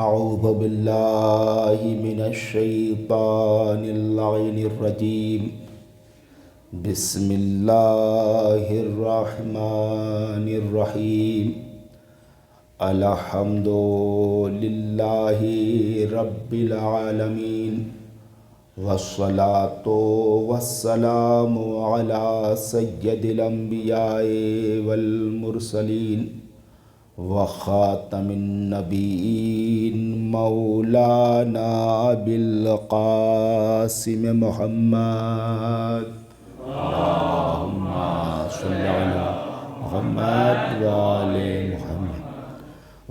اعوذ باللہ من الشیطان اللعین الرجیم بسم اللہ الرحمن الرحیم الحمد للہ رب العالمین والصلاة والسلام علی سید الانبیاء والمرسلین وخاتم النبیین مولانا ابی القاسم محمد اللہم صلی علی محمد وآل محمد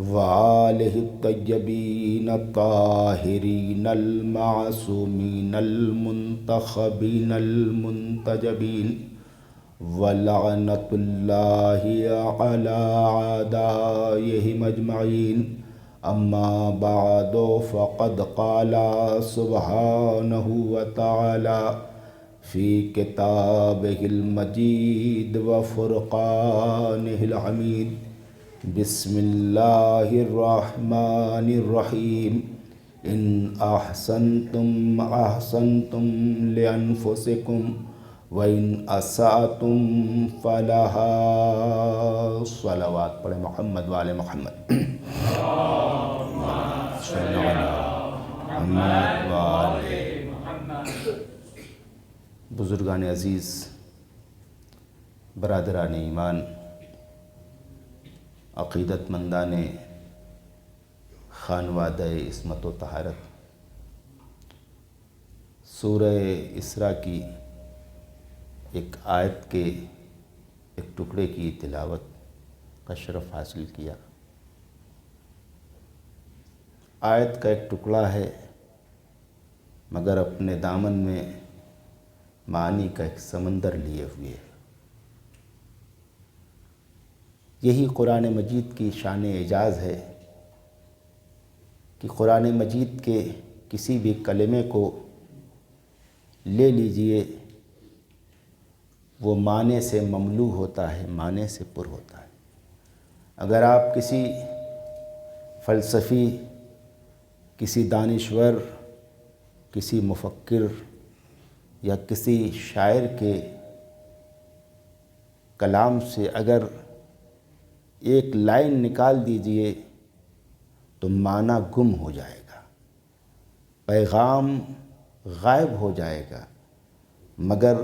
وآلہ الطیبین الطاہرین المعصومین المنتخبین المنتجبین وَلَعْنَةُ اللَّهِ عَلَىٰ أَعْدَائِهِمْ أَجْمَعِينَ أَمَّا بَعْدُ فَقَدْ قَالَ سُبْحَانَهُ وَتَعَالَىٰ فِي كِتَابِهِ الْمَجِيدِ وَفُرْقَانِهِ الْحَمِيدِ بِسْمِ اللَّهِ الرَّحْمَٰنِ الرَّحِيمِ إِنْ أَحْسَنْتُمْ أَحْسَنْتُمْ لِأَنفُسِكُمْ وَإِنْ أَسَأْتُمْ فَلَهَا صلوات پڑھیں محمد وآل محمد صلی علی محمد وآل محمد۔ بزرگان عزیز، برادران ایمان، عقیدت مندان خانوادہ عصمت و طہارت، سورہ اسراء کی ایک آیت کے ایک ٹکڑے کی تلاوت کا شرف حاصل کیا۔ آیت کا ایک ٹکڑا ہے مگر اپنے دامن میں معانی کا ایک سمندر لیے ہوئے ہے۔ یہی قرآن مجید کی شان اعجاز ہے کہ قرآن مجید کے کسی بھی کلمے کو لے لیجئے، وہ معنی سے مملو ہوتا ہے، معنی سے پر ہوتا ہے۔ اگر آپ کسی فلسفی، کسی دانشور، کسی مفکر یا کسی شاعر کے کلام سے اگر ایک لائن نکال دیجئے تو معنی گم ہو جائے گا، پیغام غائب ہو جائے گا۔ مگر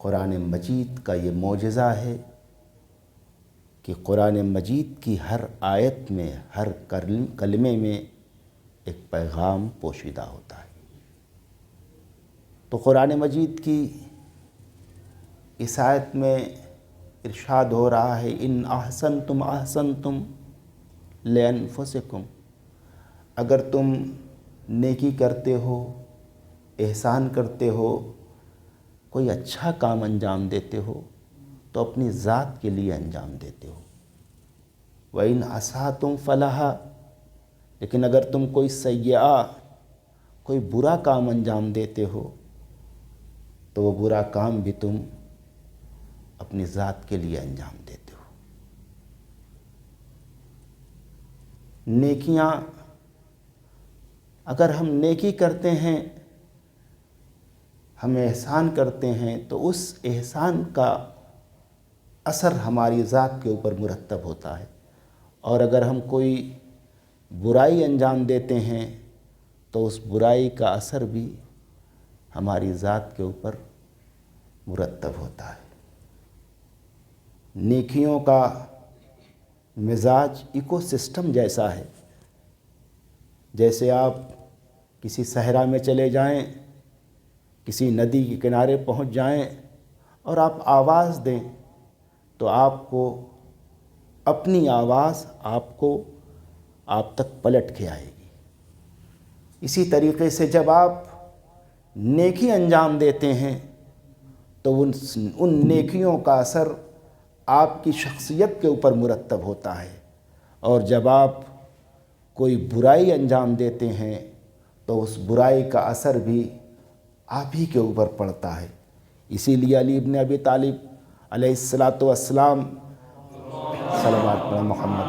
قرآن مجید کا یہ معجزہ ہے کہ قرآن مجید کی ہر آیت میں، ہر کلمے میں ایک پیغام پوشیدہ ہوتا ہے۔ تو قرآن مجید کی اس آیت میں ارشاد ہو رہا ہے ان احسنتم احسنتم لانفسکم، اگر تم نیکی کرتے ہو، احسان کرتے ہو، کوئی اچھا کام انجام دیتے ہو تو اپنی ذات کے لیے انجام دیتے ہو۔ وَإِنْ أَسَأْتُمْ فَلَهَا، لیکن اگر تم کوئی سیئہ، کوئی برا کام انجام دیتے ہو تو وہ برا کام بھی تم اپنی ذات کے لیے انجام دیتے ہو۔ نیکیاں، اگر ہم نیکی کرتے ہیں، ہم احسان کرتے ہیں تو اس احسان کا اثر ہماری ذات کے اوپر مرتب ہوتا ہے، اور اگر ہم کوئی برائی انجام دیتے ہیں تو اس برائی کا اثر بھی ہماری ذات کے اوپر مرتب ہوتا ہے۔ نیکیوں کا مزاج ایکو سسٹم جیسا ہے۔ جیسے آپ کسی صحرا میں چلے جائیں، کسی ندی کے کنارے پہنچ جائیں اور آپ آواز دیں تو آپ کو اپنی آواز آپ تک پلٹ کے آئے گی۔ اسی طریقے سے جب آپ نیکی انجام دیتے ہیں تو ان نیکیوں کا اثر آپ کی شخصیت کے اوپر مرتب ہوتا ہے، اور جب آپ کوئی برائی انجام دیتے ہیں تو اس برائی کا اثر بھی آپ ہی کے اوپر پڑتا ہے۔ اسی لیے علی ابن ابی طالب علیہ السلام صلوات پڑھیں محمد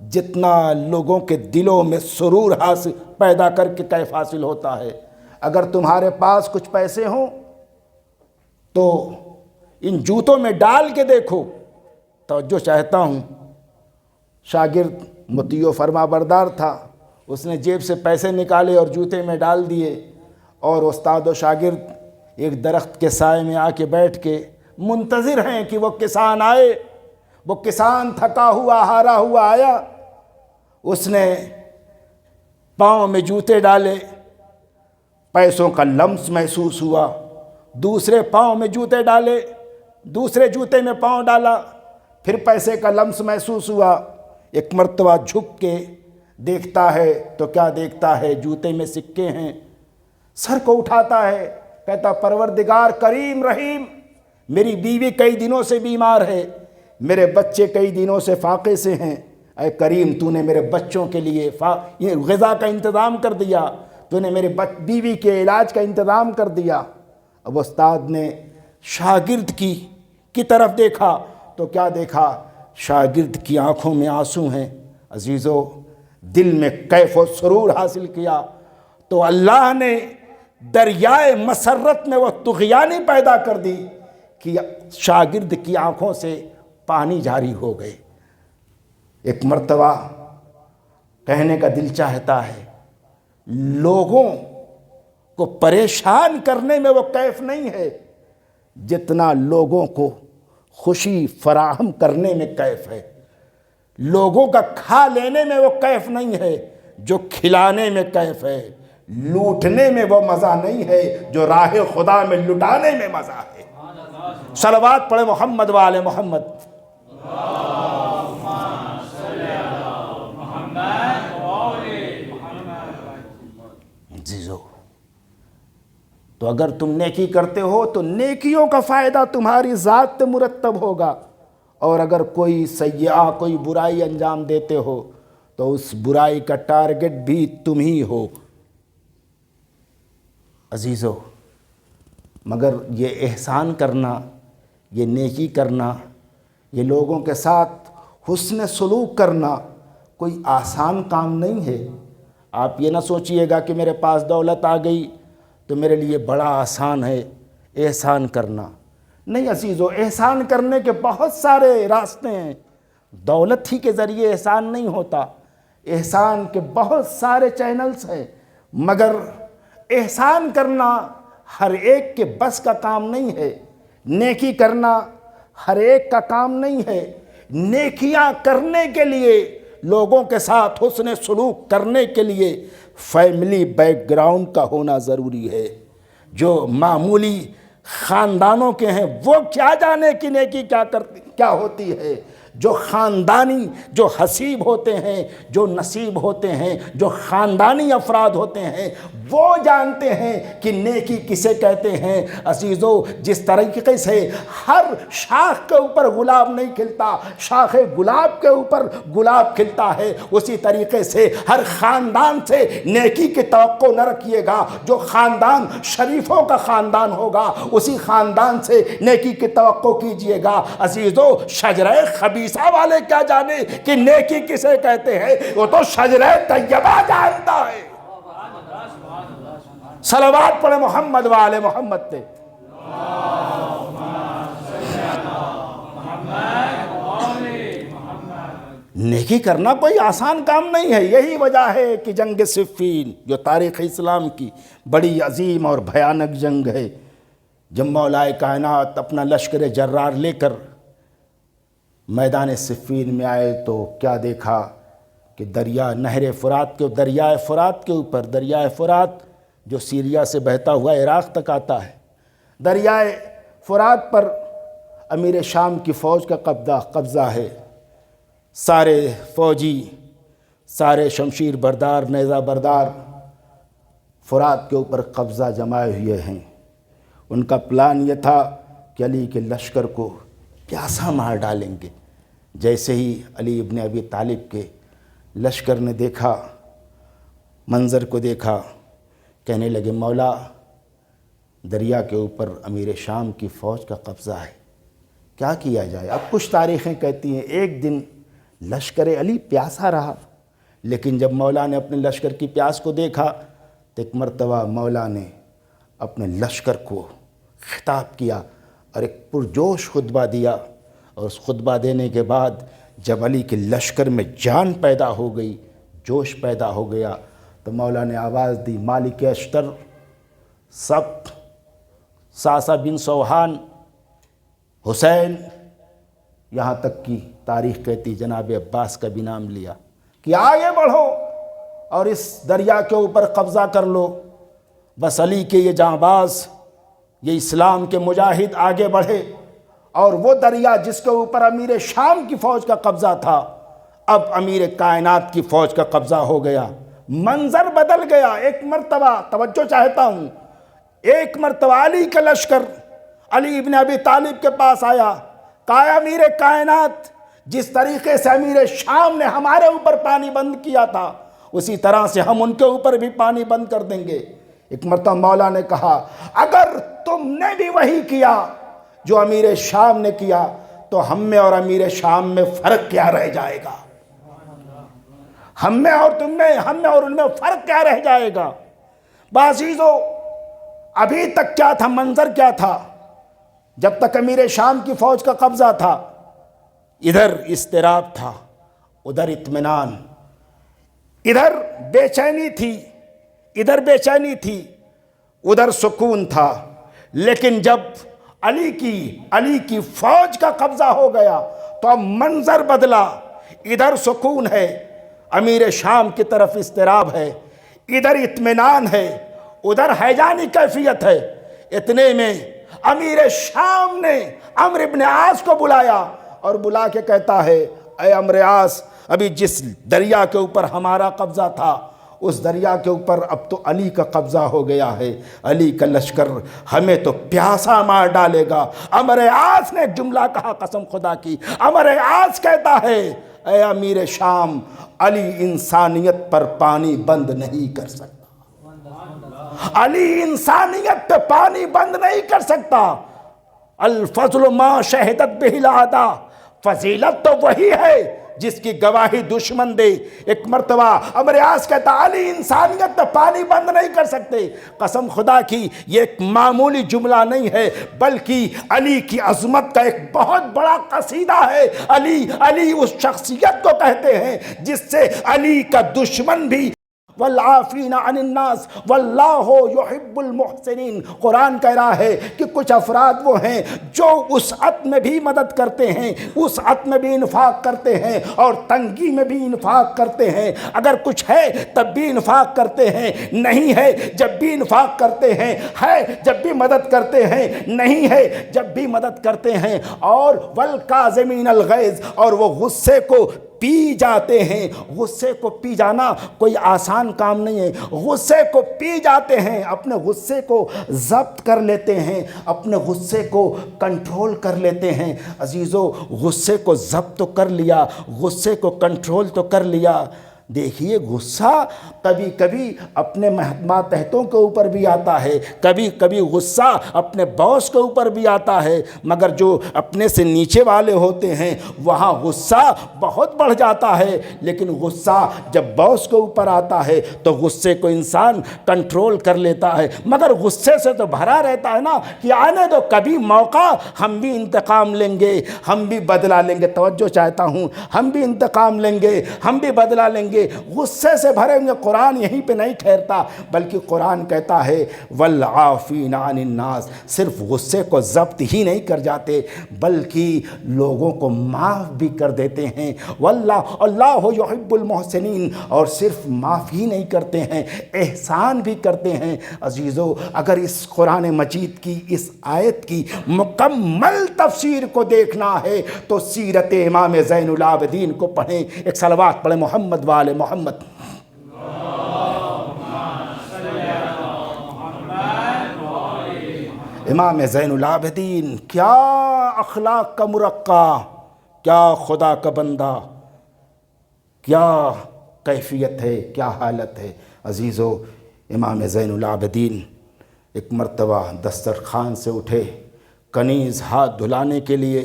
جتنا لوگوں کے دلوں میں سرور حاصل پیدا کر کے کیف حاصل ہوتا ہے۔ اگر تمہارے پاس کچھ پیسے ہوں تو ان جوتوں میں ڈال کے دیکھو۔ توجہ چاہتا ہوں، شاگرد مطیع و فرما بردار تھا، اس نے جیب سے پیسے نکالے اور جوتے میں ڈال دیے، اور استاد و شاگرد ایک درخت کے سائے میں آ کے بیٹھ کے منتظر ہیں کہ وہ کسان آئے۔ وہ کسان تھکا ہوا ہارا ہوا آیا، اس نے پاؤں میں جوتے ڈالے، پیسوں کا لمس محسوس ہوا، دوسرے پاؤں میں جوتے ڈالے، دوسرے جوتے میں پاؤں ڈالا، پھر پیسے کا لمس محسوس ہوا۔ ایک مرتبہ جھک کے دیکھتا ہے تو کیا دیکھتا ہے؟ جوتے میں سکے ہیں۔ سر کو اٹھاتا ہے، کہتا پروردگار کریم رحیم، میری بیوی کئی دنوں سے بیمار ہے، میرے بچے کئی دنوں سے فاقے سے ہیں، اے کریم تو نے میرے بچوں کے لیے غذا کا انتظام کر دیا، تو نے میرے بیوی کے علاج کا انتظام کر دیا۔ اب استاد نے شاگرد کی طرف دیکھا تو کیا دیکھا؟ شاگرد کی آنکھوں میں آنسو ہیں۔ عزیزو، دل میں کیف و سرور حاصل کیا تو اللہ نے دریائے مسرت میں وہ طغیانی پیدا کر دی کہ شاگرد کی آنکھوں سے پانی جاری ہو گئے۔ ایک مرتبہ کہنے کا دل چاہتا ہے، لوگوں کو پریشان کرنے میں وہ کیف نہیں ہے جتنا لوگوں کو خوشی فراہم کرنے میں کیف ہے۔ لوگوں کا کھا لینے میں وہ کیف نہیں ہے جو کھلانے میں کیف ہے۔ لوٹنے میں وہ مزہ نہیں ہے جو راہ خدا میں لٹانے میں مزہ ہے۔ صلوات پڑھے محمد و آل محمد۔ عزیزو، تو اگر تم نیکی کرتے ہو تو نیکیوں کا فائدہ تمہاری ذات پہ مرتب ہوگا، اور اگر کوئی سیئہ کوئی برائی انجام دیتے ہو تو اس برائی کا ٹارگٹ بھی تم ہی ہو۔ عزیزو، مگر یہ احسان کرنا، یہ نیکی کرنا، یہ لوگوں کے ساتھ حسن سلوک کرنا کوئی آسان کام نہیں ہے۔ آپ یہ نہ سوچئے گا کہ میرے پاس دولت آ گئی تو میرے لیے بڑا آسان ہے احسان کرنا۔ نہیں عزیزو، احسان کرنے کے بہت سارے راستے ہیں۔ دولت ہی کے ذریعے احسان نہیں ہوتا، احسان کے بہت سارے چینلز ہیں، مگر احسان کرنا ہر ایک کے بس کا کام نہیں ہے۔ نیکی کرنا ہر ایک کا کام نہیں ہے۔ نیکیاں کرنے کے لیے، لوگوں کے ساتھ حسن سلوک کرنے کے لیے فیملی بیک گراؤنڈ کا ہونا ضروری ہے۔ جو معمولی خاندانوں کے ہیں وہ کیا جانے کہ نیکی کیا ہوتی ہے۔ جو خاندانی، جو حسیب ہوتے ہیں، جو نصیب ہوتے ہیں، جو خاندانی افراد ہوتے ہیں، وہ جانتے ہیں کہ نیکی کسے کہتے ہیں۔ عزیزو، جس طریقے سے ہر شاخ کے اوپر گلاب نہیں کھلتا، شاخ گلاب کے اوپر گلاب کھلتا ہے، اسی طریقے سے ہر خاندان سے نیکی کی توقع نہ رکھیے گا۔ جو خاندان شریفوں کا خاندان ہوگا، اسی خاندان سے نیکی کی توقع کیجئے گا۔ عزیزو، شجرہ خبیثہ والے کیا جانے کہ نیکی کسے کہتے ہیں، وہ تو شجرہ طیبہ جانتا ہے۔ صلوات پڑھے محمد و آل محمد تے۔ نیکی کرنا کوئی آسان کام نہیں ہے۔ یہی وجہ ہے کہ جنگ صفین جو تاریخ اسلام کی بڑی عظیم اور بھیانک جنگ ہے، جب مولا کائنات اپنا لشکر جرار لے کر میدان صفین میں آئے تو کیا دیکھا کہ دریائے فرات کے اوپر، دریائے فرات جو سیریا سے بہتا ہوا عراق تک آتا ہے، دریائے فرات پر امیر شام کی فوج کا قبضہ ہے۔ سارے فوجی، سارے شمشیر بردار، نیزہ بردار فرات کے اوپر قبضہ جمائے ہوئے ہیں۔ ان کا پلان یہ تھا کہ علی کے لشکر کو پیاسا مار ڈالیں گے۔ جیسے ہی علی ابن ابی طالب کے لشکر نے دیکھا، منظر کو دیکھا، کہنے لگے مولا، دریا کے اوپر امیر شام کی فوج کا قبضہ ہے، کیا کیا جائے؟ اب کچھ تاریخیں کہتی ہیں ایک دن لشکر علی پیاسا رہا، لیکن جب مولا نے اپنے لشکر کی پیاس کو دیکھا تو ایک مرتبہ مولا نے اپنے لشکر کو خطاب کیا اور ایک پرجوش خطبہ دیا، اور اس خطبہ دینے کے بعد جب علی کے لشکر میں جان پیدا ہو گئی، جوش پیدا ہو گیا، تو مولا نے آواز دی، مالک اشتر، سب، ساسا بن سوہان، حسین، یہاں تک کی تاریخ کہتی جناب عباس کا بھی نام لیا کہ آگے بڑھو اور اس دریا کے اوپر قبضہ کر لو۔ بس علی کے یہ جانباز، یہ اسلام کے مجاہد آگے بڑھے، اور وہ دریا جس کے اوپر امیر شام کی فوج کا قبضہ تھا، اب امیر کائنات کی فوج کا قبضہ ہو گیا۔ منظر بدل گیا۔ ایک مرتبہ توجہ چاہتا ہوں، ایک مرتبہ علی کا لشکر علی ابن ابی طالب کے پاس آیا، کہا امیر کائنات، جس طریقے سے امیر شام نے ہمارے اوپر پانی بند کیا تھا، اسی طرح سے ہم ان کے اوپر بھی پانی بند کر دیں گے۔ ایک مرتبہ مولا نے کہا اگر تم نے بھی وہی کیا جو امیر شام نے کیا تو ہم میں اور امیر شام میں فرق کیا رہ جائے گا؟ ہم میں اور تم میں، ہم میں اور ان میں فرق کیا رہ جائے گا؟ بعزیزو، ابھی تک کیا تھا منظر؟ کیا تھا؟ جب تک امیر شام کی فوج کا قبضہ تھا، ادھر اضطراب تھا، ادھر اطمینان، ادھر بے چینی تھی، ادھر بے چینی تھی، ادھر سکون تھا۔ لیکن جب علی کی فوج کا قبضہ ہو گیا تو اب منظر بدلا، ادھر سکون ہے، امیر شام کی طرف اضطراب ہے، ادھر اطمینان ہے، ادھر ہیجانی کیفیت ہے۔ اتنے میں امیر شام نے عمرو ابن عاص کو بلایا اور بلا کے کہتا ہے، اے عمرو عاص، ابھی جس دریا کے اوپر ہمارا قبضہ تھا اس دریا کے اوپر اب تو علی کا قبضہ ہو گیا ہے، علی کا لشکر ہمیں تو پیاسا مار ڈالے گا۔ عمرو عاص نے ایک جملہ کہا قسم خدا کی، عمرو عاص کہتا ہے، اے امیر شام، علی انسانیت پر پانی بند نہیں کر سکتا، علی انسانیت پہ پانی بند نہیں کر سکتا۔ الفضل ما شہدت بہ الاعداء، فضیلت تو وہی ہے جس کی گواہی دشمن دے۔ ایک مرتبہ عمرو عاص کہتا علی انسانیت پہ پانی بند نہیں کر سکتے۔ قسم خدا کی یہ ایک معمولی جملہ نہیں ہے، بلکہ علی کی عظمت کا ایک بہت بڑا قصیدہ ہے۔ علی اس شخصیت کو کہتے ہیں جس سے علی کا دشمن بھی والعافین عن الناس واللہ یحب المحسنین۔ قرآن کہہ رہا ہے کہ کچھ افراد وہ ہیں جو وسعت میں بھی مدد کرتے ہیں، وسعت میں بھی انفاق کرتے ہیں اور تنگی میں بھی انفاق کرتے ہیں۔ اگر کچھ ہے تب بھی انفاق کرتے ہیں، نہیں ہے جب بھی انفاق کرتے ہیں، ہے جب بھی مدد کرتے ہیں، نہیں ہے جب بھی مدد کرتے ہیں۔ اور والکاظمین الغیظ، اور وہ غصے کو پی جاتے ہیں۔ غصے کو پی جانا کوئی آسان کام نہیں ہے، غصے کو پی جاتے ہیں، اپنے غصے کو ضبط کر لیتے ہیں، اپنے غصے کو کنٹرول کر لیتے ہیں۔ عزیزو، غصے کو ضبط تو کر لیا، غصے کو کنٹرول تو کر لیا۔ دیکھیے غصہ کبھی کبھی اپنے ماتحتوں کے اوپر بھی آتا ہے، کبھی کبھی غصہ اپنے باس کے اوپر بھی آتا ہے، مگر جو اپنے سے نیچے والے ہوتے ہیں وہاں غصہ بہت بڑھ جاتا ہے۔ لیکن غصہ جب باس کے اوپر آتا ہے تو غصے کو انسان کنٹرول کر لیتا ہے، مگر غصے سے تو بھرا رہتا ہے نا کہ آنے دو، کبھی موقع ہم بھی انتقام لیں گے، ہم بھی بدلہ لیں گے۔ توجہ چاہتا ہوں، ہم بھی انتقام لیں گے، ہم بھی بدلہ لیں گے۔ غصے سے بھرے ہوئے قرآن یہیں پہ نہیں ٹھہرتا، بلکہ قرآن کہتا ہے والعافین عن الناس، صرف غصے کو ضبط ہی نہیں کر جاتے بلکہ لوگوں کو معاف بھی کر دیتے ہیں۔ اللہ یحب المحسنین، اور صرف معاف ہی نہیں کرتے ہیں، احسان بھی کرتے ہیں۔ عزیزو، اگر اس قرآن مجید کی اس آیت کی مکمل تفسیر کو دیکھنا ہے تو سیرت امام زین العابدین کو پڑھیں۔ ایک صلوات پڑھیں محمد وآل محمد۔ امام زین العابدین، کیا اخلاق کا مرقع، کیا خدا کا بندہ، کیا کیفیت ہے، کیا حالت ہے۔ عزیزو، امام زین العابدین ایک مرتبہ دسترخوان سے اٹھے، کنیز ہاتھ دھلانے کے لیے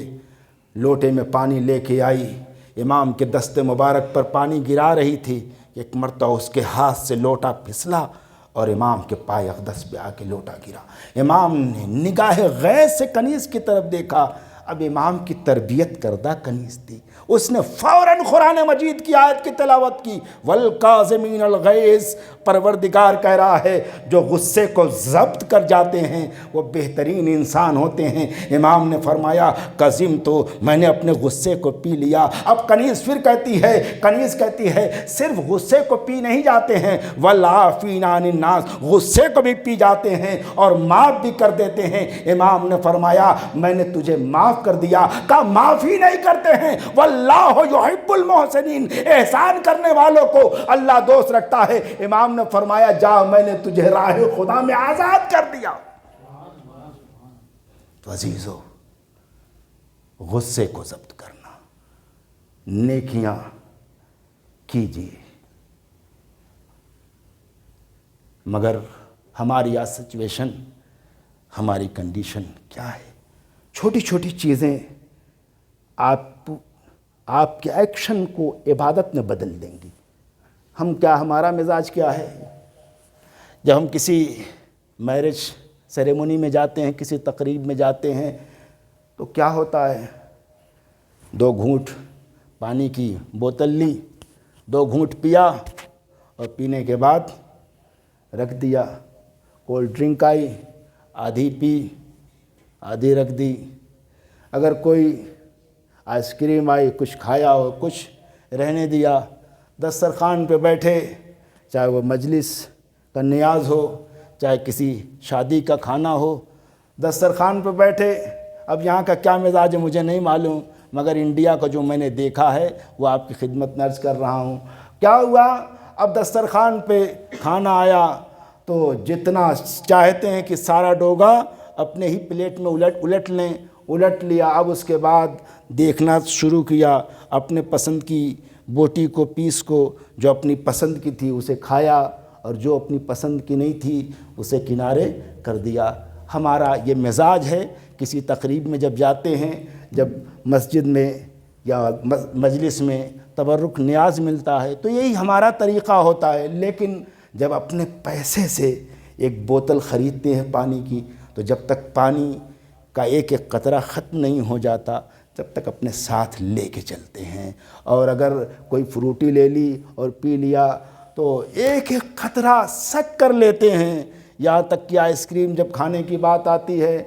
لوٹے میں پانی لے کے آئی، امام کے دست مبارک پر پانی گرا رہی تھی، ایک مرتبہ اس کے ہاتھ سے لوٹا پھسلا اور امام کے پائے اقدس پہ آ کے لوٹا گرا۔ امام نے نگاہ غیظ سے کنیز کی طرف دیکھا۔ اب امام کی تربیت کردہ کنیز تھی، اس نے فوراً قرآن مجید کی آیت کی تلاوت کی، والکاظمین الغیظ۔ پروردگار کہہ رہا ہے جو غصے کو ضبط کر جاتے ہیں وہ بہترین انسان ہوتے ہیں۔ امام نے فرمایا قزم تو میں نے اپنے غصے کو پی لیا۔ اب کنیز پھر کہتی ہے صرف غصے کو پی نہیں جاتے ہیں، والعافین عن الناس، غصے کو بھی پی جاتے ہیں اور معاف بھی کر دیتے ہیں۔ امام نے فرمایا میں نے تجھے معاف کر دیا، کہا معاف ہی نہیں کرتے ہیں، واللہ یحب المحسنین، احسان کرنے والوں کو اللہ دوست رکھتا ہے۔ امام نے فرمایا جا میں نے تجھے راہ خدا میں آزاد کر دیا۔ تو عزیزو، غصے کو ضبط کرنا، نیکیاں کیجیے، مگر ہماری آج سچویشن، ہماری کنڈیشن کیا ہے؟ چھوٹی چھوٹی چیزیں آپ کے ایکشن کو عبادت میں بدل دیں گی۔ ہمارا مزاج کیا ہے؟ جب ہم کسی میرج سیریمونی میں جاتے ہیں، کسی تقریب میں جاتے ہیں، تو کیا ہوتا ہے؟ 2 گھونٹ پانی کی بوتل لی، 2 گھونٹ پیا اور پینے کے بعد رکھ دیا۔ کولڈ ڈرنک آئی، آدھی پی، آدھی رکھ دی۔ اگر کوئی آئس کریم آئی، کچھ کھایا ہو، کچھ رہنے دیا۔ دسترخوان پہ بیٹھے، چاہے وہ مجلس کا نیاز ہو، چاہے کسی شادی کا کھانا ہو، دسترخوان پہ بیٹھے۔ اب یہاں کا کیا مزاج ہے مجھے نہیں معلوم، مگر انڈیا کا جو میں نے دیکھا ہے وہ آپ کی خدمت میں عرض کر رہا ہوں۔ کیا ہوا؟ اب دسترخوان پہ کھانا آیا تو جتنا چاہتے ہیں کہ سارا ڈوگا اپنے ہی پلیٹ میں الٹ لیں، الٹ لیا۔ اب اس کے بعد دیکھنا شروع کیا، اپنے پسند کی بوٹی کو، پیس کو، جو اپنی پسند کی تھی اسے کھایا، اور جو اپنی پسند کی نہیں تھی اسے کنارے کر دیا۔ ہمارا یہ مزاج ہے، کسی تقریب میں جب جاتے ہیں، جب مسجد میں یا مجلس میں تبرک نیاز ملتا ہے تو یہی ہمارا طریقہ ہوتا ہے۔ لیکن جب اپنے پیسے سے ایک بوتل خریدتے ہیں پانی کی، تو جب تک پانی کا ایک ایک قطرہ ختم نہیں ہو جاتا جب تک اپنے ساتھ لے کے چلتے ہیں۔ اور اگر کوئی فروٹی لے لی اور پی لیا تو ایک ایک قطرہ سک کر لیتے ہیں، یہاں تک کہ آئس کریم جب کھانے کی بات آتی ہے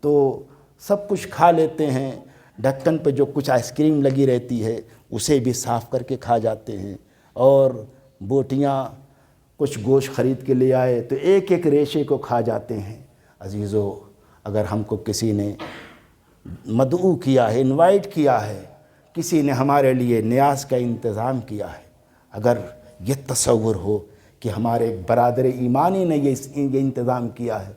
تو سب کچھ کھا لیتے ہیں، ڈھکن پہ جو کچھ آئس کریم لگی رہتی ہے اسے بھی صاف کر کے کھا جاتے ہیں۔ اور بوٹیاں، کچھ گوشت خرید کے لے آئے تو ایک ایک ریشے کو کھا جاتے ہیں۔ عزیزو، اگر ہم کو کسی نے مدعو کیا ہے، انوائٹ کیا ہے، کسی نے ہمارے لیے نیاز کا انتظام کیا ہے، اگر یہ تصور ہو کہ ہمارے ایک برادر ایمانی نے یہ انتظام کیا ہے،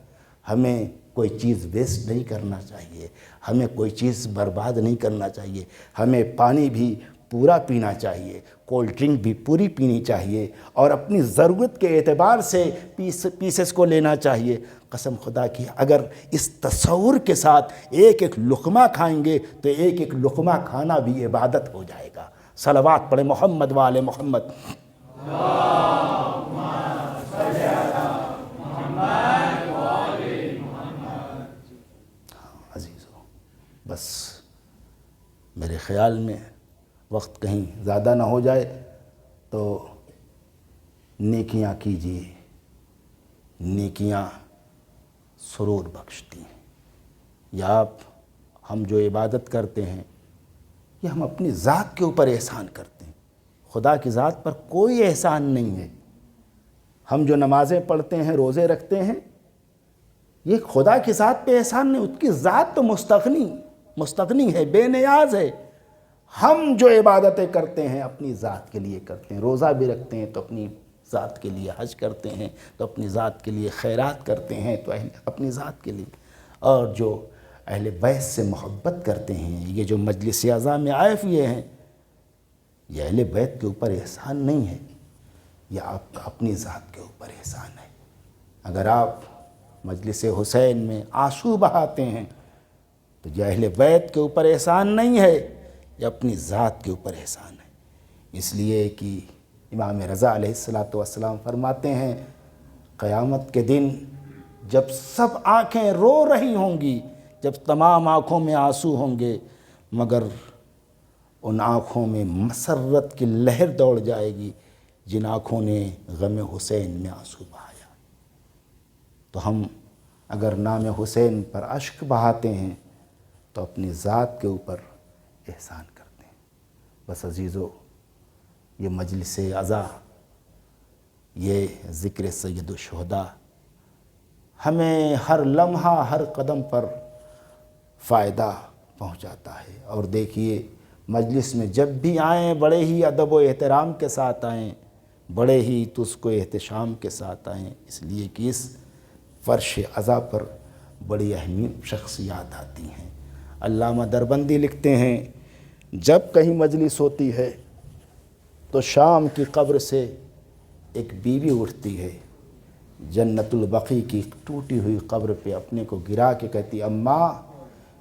ہمیں کوئی چیز ویسٹ نہیں کرنا چاہیے، ہمیں کوئی چیز برباد نہیں کرنا چاہیے، ہمیں پانی بھی پورا پینا چاہیے، کولڈ ڈرنک بھی پوری پینی چاہیے، اور اپنی ضرورت کے اعتبار سے پیسز کو لینا چاہیے۔ قسم خدا کی اگر اس تصور کے ساتھ ایک ایک لقمہ کھائیں گے تو ایک ایک لقمہ کھانا بھی عبادت ہو جائے گا۔ صلوات پڑھیں محمد وآل محمد۔ عزیزو، بس میرے خیال میں وقت کہیں زیادہ نہ ہو جائے تو نیکیاں کیجیے، نیکیاں سرور بخشتی ہیں۔ یا ہم جو عبادت کرتے ہیں یہ ہم اپنی ذات کے اوپر احسان کرتے ہیں، خدا کی ذات پر کوئی احسان نہیں ہے۔ ہم جو نمازیں پڑھتے ہیں، روزے رکھتے ہیں، یہ خدا کی ذات پہ احسان نہیں، اس کی ذات تو مستغنی ہے، بے نیاز ہے۔ ہم جو عبادتیں کرتے ہیں اپنی ذات کے لیے کرتے ہیں، روزہ بھی رکھتے ہیں تو اپنی ذات کے لیے، حج کرتے ہیں تو اپنی ذات کے لیے، خیرات کرتے ہیں تو اپنی ذات کے لیے۔ اور جو اہل بیت سے محبت کرتے ہیں، یہ جو مجلس اعظم میں آئے ہوئے ہیں، یہ اہل بیت کے اوپر احسان نہیں ہے، یہ آپ کا اپنی ذات کے اوپر احسان ہے۔ اگر آپ مجلس حسین میں آنسو بہاتے ہیں تو یہ اہل بیت کے اوپر احسان نہیں ہے، یہ اپنی ذات کے اوپر احسان ہے۔ اس لیے کہ امام رضا علیہ السلام فرماتے ہیں قیامت کے دن جب سب آنکھیں رو رہی ہوں گی، جب تمام آنکھوں میں آنسو ہوں گے، مگر ان آنکھوں میں مسرت کی لہر دوڑ جائے گی جن آنکھوں نے غم حسین میں آنسو بہایا۔ تو ہم اگر نام حسین پر اشک بہاتے ہیں تو اپنی ذات کے اوپر احسان کرتے ہیں۔ بس عزیزو، یہ مجلس عزا، یہ ذکر سید الشہداء ہمیں ہر لمحہ ہر قدم پر فائدہ پہنچاتا ہے۔ اور دیکھیے مجلس میں جب بھی آئیں بڑے ہی ادب و احترام کے ساتھ آئیں، بڑے ہی تسک و احتشام کے ساتھ آئیں، اس لیے کہ اس فرش عزا پر بڑی اہم شخصیات آتی ہیں۔ علامہ دربندی لکھتے ہیں جب کہیں مجلس ہوتی ہے تو شام کی قبر سے ایک بیوی اٹھتی ہے، جنت البقیع کی ٹوٹی ہوئی قبر پہ اپنے کو گرا کے کہتی اماں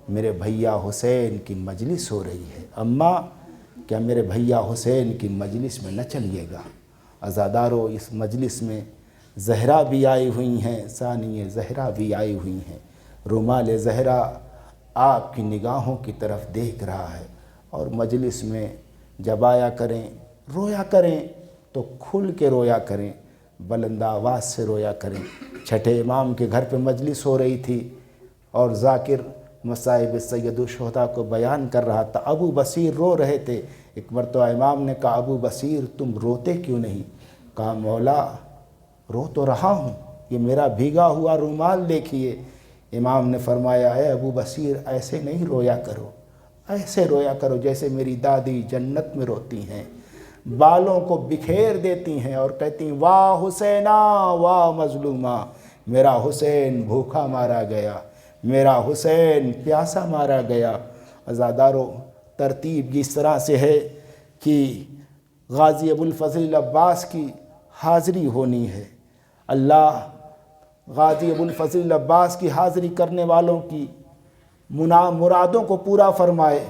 میرے بھیا حسین کی مجلس ہو رہی ہے، اماں کیا میرے بھیا حسین کی مجلس میں نہ چلیے گا؟ عزادارو، اس مجلس میں زہرا بھی آئی ہوئی ہیں، ثانی زہرا بھی آئی ہوئی ہیں۔ رومال زہرا آپ کی نگاہوں کی طرف دیکھ رہا ہے، اور مجلس میں جب آیا کریں رویا کریں تو کھل کے رویا کریں، بلند آواز سے رویا کریں۔ چھٹے امام کے گھر پہ مجلس ہو رہی تھی اور ذاکر مصائب سید الشہداء کو بیان کر رہا تھا، ابو بصیر رو رہے تھے۔ ایک مرتبہ امام نے کہا ابو بصیر تم روتے کیوں نہیں؟ کہا مولا رو تو رہا ہوں، یہ میرا بھیگا ہوا رومال دیکھیے۔ امام نے فرمایا اے ابو بصیر ایسے نہیں رویا کرو، ایسے رویا کرو جیسے میری دادی جنت میں روتی ہیں، بالوں کو بکھیر دیتی ہیں اور کہتی ہیں واہ حسینہ واہ مظلومہ، میرا حسین بھوکا مارا گیا، میرا حسین پیاسا مارا گیا۔ عزادارو، ترتیب اس طرح سے ہے کہ غازی ابو الفضل عباس کی حاضری ہونی ہے۔ اللہ غازی ابو الفضل عباس کی حاضری کرنے والوں کی مرادوں کو پورا فرمائے،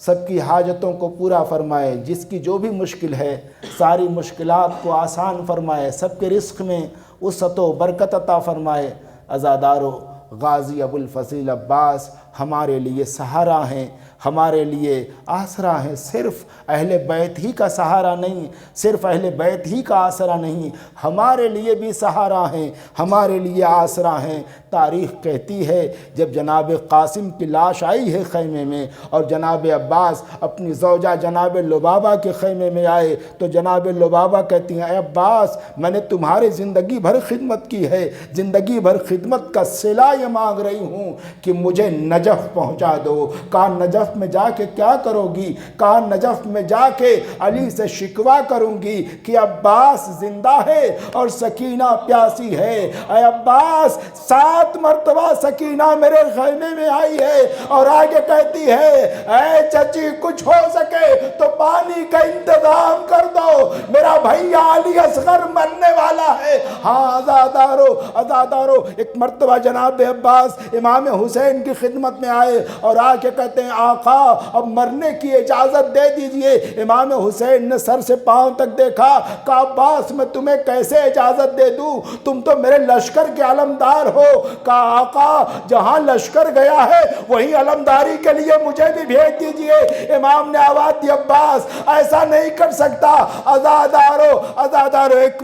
سب کی حاجتوں کو پورا فرمائے، جس کی جو بھی مشکل ہے ساری مشکلات کو آسان فرمائے، سب کے رزق میں وسعت و برکت عطا فرمائے۔ عزادارو، غازی ابو الفضل عباس ہمارے لیے سہارا ہیں، ہمارے لیے آسرا ہیں۔ صرف اہل بیت ہی کا سہارا نہیں، صرف اہل بیت ہی کا آسرا نہیں، ہمارے لیے بھی سہارا ہیں، ہمارے لیے آسرا ہیں۔ تاریخ کہتی ہے جب جناب قاسم کی لاش آئی ہے خیمے میں اور جناب عباس اپنی زوجہ جناب لبابہ کے خیمے میں آئے تو جناب لبابہ کہتی ہیں اے عباس میں نے تمہارے زندگی بھر خدمت کی ہے، زندگی بھر خدمت کا صلہ یہ مانگ رہی ہوں کہ مجھے نجف پہنچا دو۔ کہا نجف میں جا کے کیا کرو گی؟ کہا نجف میں جا کے علی سے شکوہ کروں گی کہ عباس زندہ ہے اور سکینہ پیاسی ہے۔ اے عباس 7 مرتبہ سکینہ میرے خیمے میں آئی ہے اور آگے کہتی ہے اے چچی کچھ ہو سکے تو پانی کا انتظام کر دو، میرا بھیا علی اصغر مرنے والا ہے۔ ہاں عزادارو، ایک مرتبہ جناب عباس امام حسین کی خدمت میں آئے اور آ کے کہتے ہیں آقا اب مرنے کی اجازت دے دیجئے۔ امام حسین نے سر سے پاؤں تک دیکھا، کہا عباس میں تمہیں کیسے اجازت دے دوں، تم تو میرے لشکر کے علمدار ہو۔ کہا آقا جہاں لشکر گیا ہے وہی علمداری کے لیے مجھے بھی بھیج دیجئے۔ امام نے آواز دی عباس ایسا نہیں کر سکتا۔ عزادارو، ایک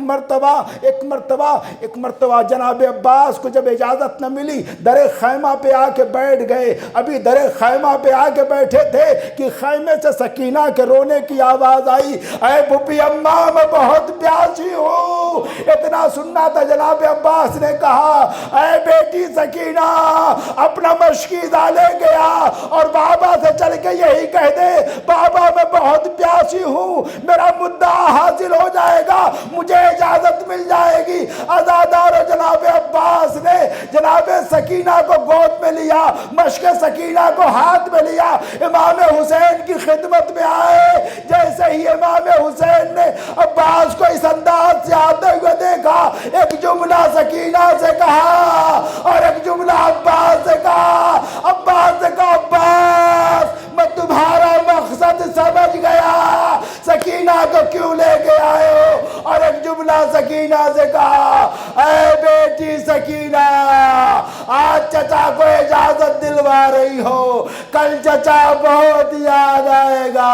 مرتبہ جناب عباس کو جب اجازت نہ ملی در خیمہ پہ آ کے بیٹھ گئے۔ ابھی در خیمہ پہ آ کے بیٹھے تھے کہ خیمے سے سکینہ کے رونے کی آواز آئی، اے پھوپھی اماں میں بہت پیاسی ہوں۔ اتنا سننا تھا جناب عباس نے کہا اے بیٹی سکینہ اپنا مشکیزہ لے گیا اور بابا سے چل کے یہی کہہ دے بابا میں بہت پیاسی ہوں، میرا مدعا حاصل ہو جائے گا، مجھے اجازت مل جائے گی۔ عزادار جناب عباس نے جناب سکینہ کو گود میں لیا، مشک سکینہ کو ہاتھ میں لیا، امام حسین کی خدمت میں آئے۔ جیسے ہی امام حسین نے عباس کو اس انداز سے آتے ہوئے دیکھا، ایک جملہ سکینہ سے کہا اور ایک جملہ عباس سے کہا۔ عباس میں تمہارا مقصد سکینہ سے کہا اے بیٹی سکینہ آج چچا کو اجازت دلوا رہی ہو، کل چچا بہت یاد آئے گا۔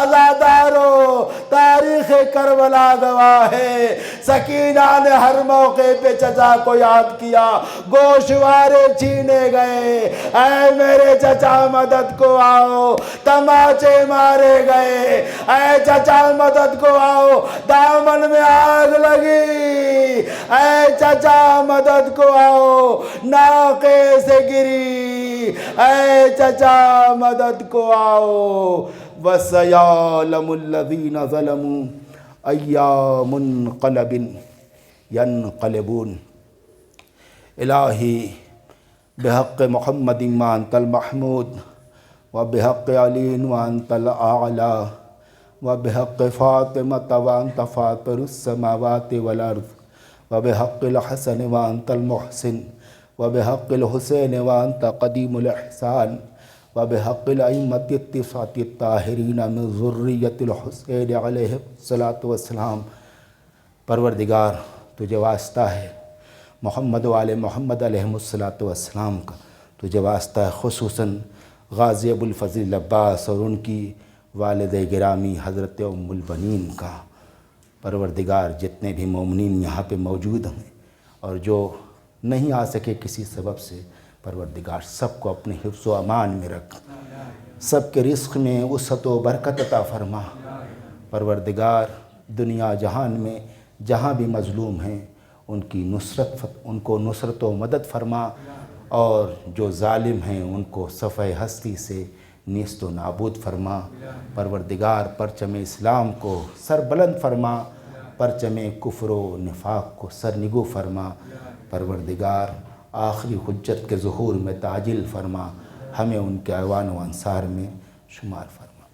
عزادارو تاریخ کربلا گواہ ہے، سکینہ نے ہر موقع پہ چچا کو یاد کیا، گوشوارے چھینے گئے، اے میرے چچا مدد کو آؤ، تماچے مارے گئے، اے چچا مدد کو آؤ، دامن میں آگ لگی، اے چچا مدد کو آؤ، ناقے سے گری، اے چچا مدد کو آؤ۔ وَسَيَعْلَمُ الَّذِينَ ظَلَمُوا أَيَّ مُنْقَلَبٍ يَنْقَلِبُونَ۔ الہی بحق محمد وانت المحمود، وبحق علی وانت الاعلی، وبحق فاطمہ وانت فاطر السماوات والارض، وبحق الحسن وانت المحسن، وبحق الحسین وانت قدیم الاحسان، وبحق الائمة التسعة الطاہرین من ذریۃ الحسین علیہ الصلاۃ والسلام۔ پروردگار تجھے واسطہ ہے محمد و آل محمد علیہ الصلاۃ والسلام کا، تجھے واسطہ ہے خصوصاً غازی ابو الفضل عباس اور ان کی والد گرامی حضرت ام البنین کا۔ پروردگار جتنے بھی مومنین یہاں پہ موجود ہیں اور جو نہیں آ سکے کسی سبب سے، پروردگار سب کو اپنے حفظ و امان میں رکھ، سب کے رزق میں وسعت و برکت عطا فرما۔ پروردگار دنیا جہان میں جہاں بھی مظلوم ہیں ان کو نصرت و مدد فرما، اور جو ظالم ہیں ان کو صفحہ ہستی سے نیست و نابود فرما۔ پروردگار پرچم اسلام کو سر بلند فرما، پرچم کفر و نفاق کو سر نگو فرما۔ پروردگار آخری حجت کے ظہور میں تعجیل فرما، ہمیں ان کے اعوان و انصار میں شمار فرما۔